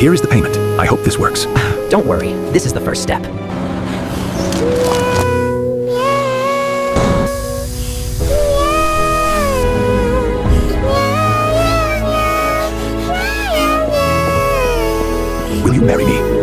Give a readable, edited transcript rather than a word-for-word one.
Here is the payment. I hope this works. Don't worry, this is the first step. Will you marry me?